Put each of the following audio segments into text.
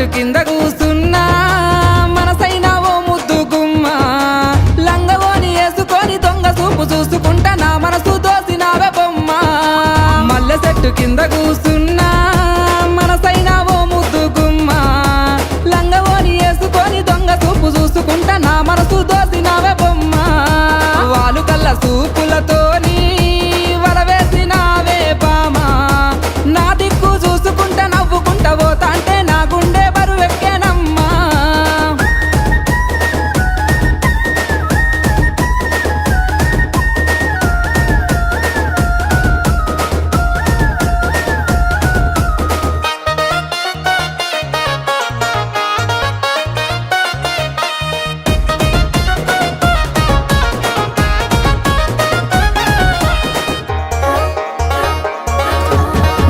చెట్టు కింద కూసున్నా మనసైన ఓ ముద్దు గుమ్మ లంగవోని వేసుకొని దొంగ చూపు చూసుకుంటా నా మనసు దోసినావే బొమ్మ మల్లె చెట్టు కింద కూసున్నా మనసైన ఓ ముద్దు గుమ్మ లంగవోని వేసుకొని దొంగ చూపు చూసుకుంటా నా మనసు దోసినావే బొమ్మ వాలు కళ్ళ చూపులతోని వరవేసినావే బామ నా దిక్కు చూసుకుంటా నవ్వుకుంటా పోతా అంటే నా గుండె బరువెక్కేనమ్మా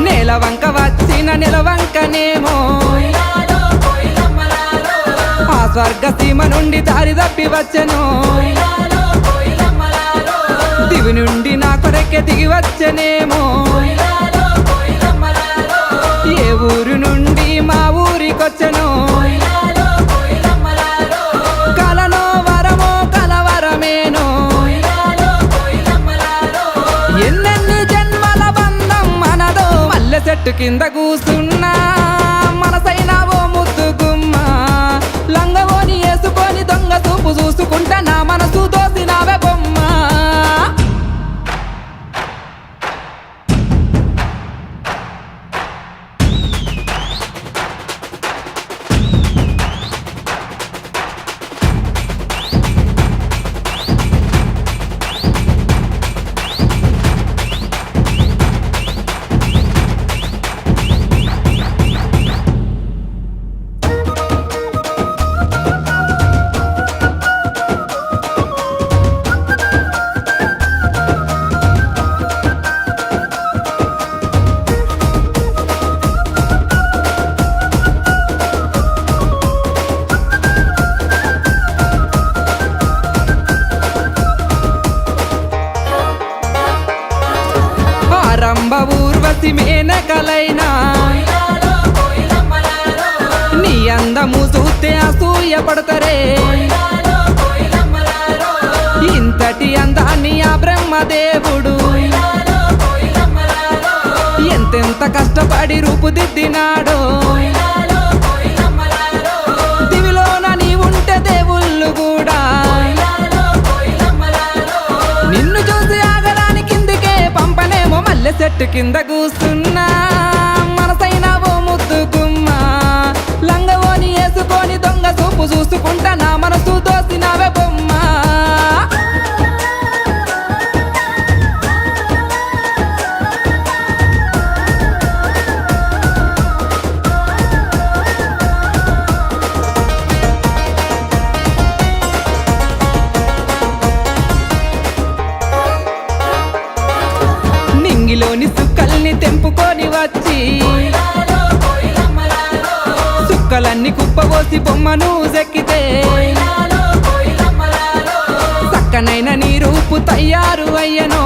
నెలవంక వచ్చిన నెలవంకనేమో ఆ స్వర్గ సీమ నుండి దారి తప్పి వచ్చెను దివి నుండి నా కొరకే దిగి వచ్చెనేమో ఏ ఊరు నుండి మా ఊరికొచ్చెను కలలో వరమో కలవరమేనో ఎన్నెన్ని జన్మల బంధం మనదో మల్లె చెట్టు కింద కూసున్నా మనసైన ఓ ముద్దు గుమ్మ లంగవోని వేసుకొని దొంగ చూపు చూసుకుంటా నా మనసు దోసినావే బొమ్మ రంభ ఊర్వశి మేనకలైనా నీ అందము చూస్తే అసూయ పడతారే ఇంతటి అందాన్ని ఆ బ్రహ్మదేవుడు ఎంతెంత కష్టపడి రూపుదిద్దినాడో దివిలోన నీ ఉంటే దేవుళ్ళు కూడా నిన్ను చూసి ఆగడానికి కిందికే పంపనేమో మల్లె చెట్టు కింద కూసున్నా మనసైన ఓ ముద్దు గుమ్మ లంగవోని వేసుకొని దొంగ చూపు చూసుకుంటా నా మనసు దోసినావే బొమ్మ నింగిలోని సుక్కల్ని తెంపుకొని వచ్చి సుక్కలన్నీ కుప్పబోసి బొమ్మను చెక్కితే చక్కనైన నీ రూపు తయారు అయ్యనో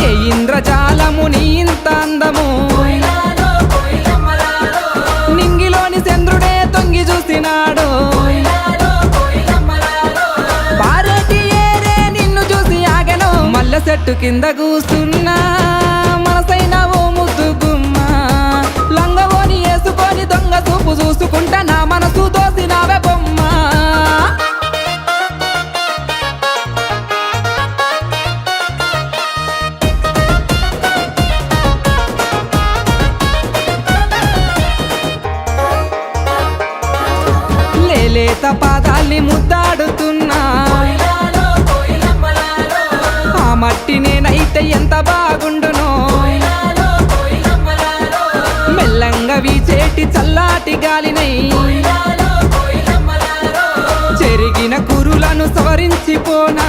ఏ ఇంద్రజాలము నీ ఇంత అందము నింగిలోని చంద్రుడే తొంగి చూసినాడు పారేటి ఏరే నిన్ను చూసి ఆగెను మల్లె చెట్టు కింద కూసున్నా మనసైన ఓ ముద్దు గుమ్మ లంగవోని వేసుకొని దొంగ చూపు చూసుకుంటా నా మనసు దోసినావే బొమ్మ లేత పాదాల్ని ముద్దాడుతున్నా ఆ మట్టి నేనైతే ఎంత బాగుండునో మెల్లంగా వీచేటి చల్లాటి గాలినై చెరిగిన కురులను సవరించిపోనా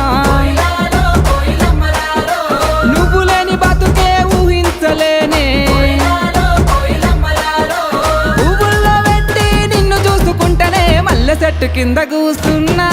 నువ్వు లేని బతుకే ఊహించలేనే పువ్వుల్లో పెట్టి నిన్ను చూసుకుంటేనే మల్లె చెట్టు కింద కూసున్నా